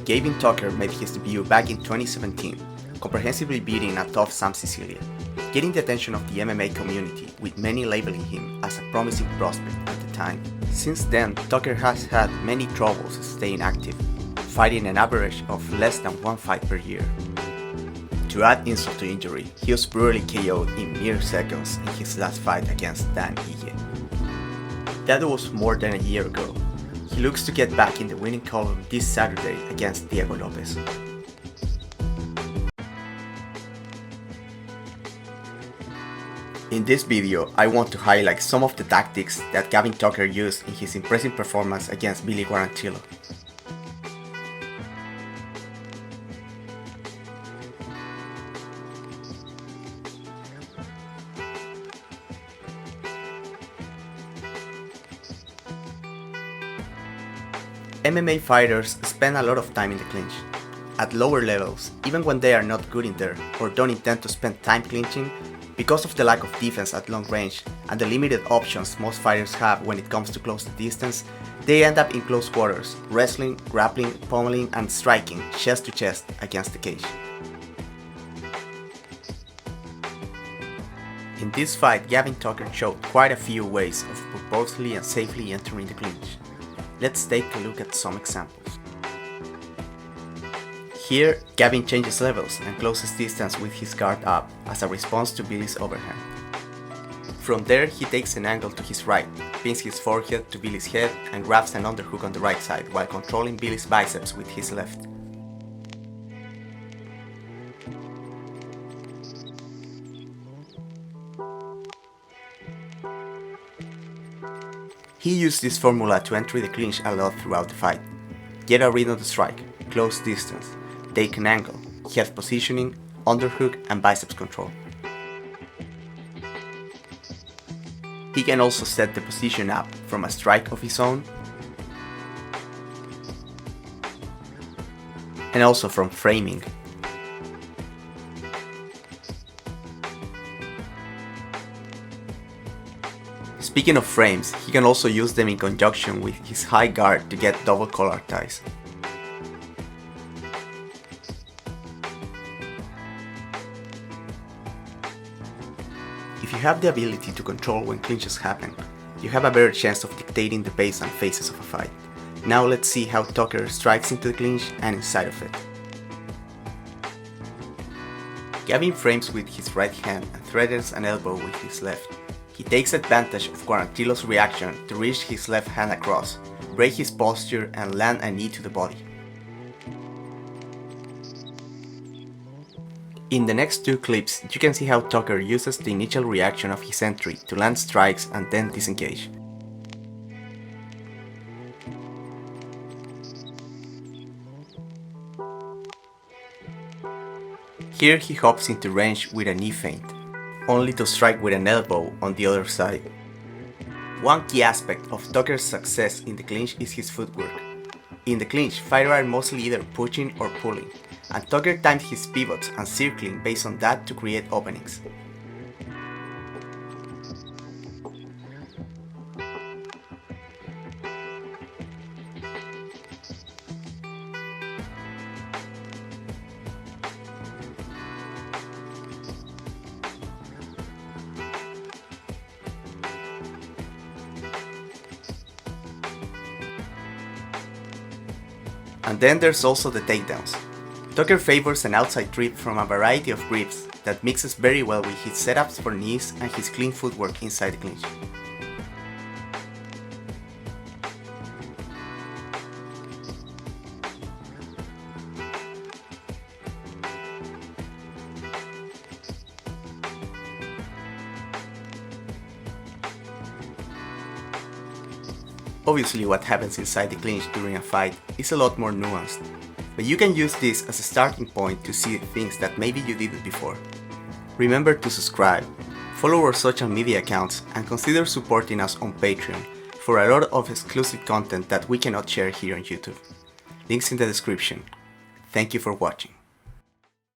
Gavin Tucker made his debut back in 2017, comprehensively beating a tough Sam Sicilia, getting the attention of the MMA community, with many labeling him as a promising prospect at the time. Since then, Tucker has had many troubles staying active, fighting an average of less than one fight per year. To add insult to injury, he was brutally KO'd in mere seconds in his last fight against Dan Ige. That was more than a year ago. He looks to get back in the winning column this Saturday against Diego Lopez. In this video, I want to highlight some of the tactics that Gavin Tucker used in his impressive performance against Billy Quarantillo. MMA fighters spend a lot of time in the clinch. At lower levels, even when they are not good in there or don't intend to spend time clinching, because of the lack of defense at long range and the limited options most fighters have when it comes to close distance, they end up in close quarters, wrestling, grappling, pummeling and striking chest to chest against the cage. In this fight, Gavin Tucker showed quite a few ways of purposefully and safely entering the clinch. Let's take a look at some examples. Here, Gavin changes levels and closes distance with his guard up as a response to Billy's overhand. From there, he takes an angle to his right, pins his forehead to Billy's head and grabs an underhook on the right side while controlling Billy's biceps with his left. He used this formula to enter the clinch a lot throughout the fight. Get a read on the strike, close distance, take an angle, head positioning, underhook and biceps control. He can also set the position up from a strike of his own and also from framing. Speaking of frames, he can also use them in conjunction with his high guard to get double collar ties. If you have the ability to control when clinches happen, you have a better chance of dictating the pace and phases of a fight. Now let's see how Tucker strikes into the clinch and inside of it. Gavin frames with his right hand and threatens an elbow with his left. He takes advantage of Quarantillo's reaction to reach his left hand across, break his posture and land a knee to the body. In the next two clips, you can see how Tucker uses the initial reaction of his entry to land strikes and then disengage. Here he hops into range with a knee feint, only to strike with an elbow on the other side. One key aspect of Tucker's success in the clinch is his footwork. In the clinch, fighters are mostly either pushing or pulling, and Tucker times his pivots and circling based on that to create openings. And then there's also the takedowns. Tucker favors an outside trip from a variety of grips that mixes very well with his setups for knees and his clean footwork inside the clinch. Obviously, what happens inside the clinch during a fight is a lot more nuanced, but you can use this as a starting point to see things that maybe you didn't before. Remember to subscribe, follow our social media accounts and consider supporting us on Patreon for a lot of exclusive content that we cannot share here on YouTube. Links in the description. Thank you for watching.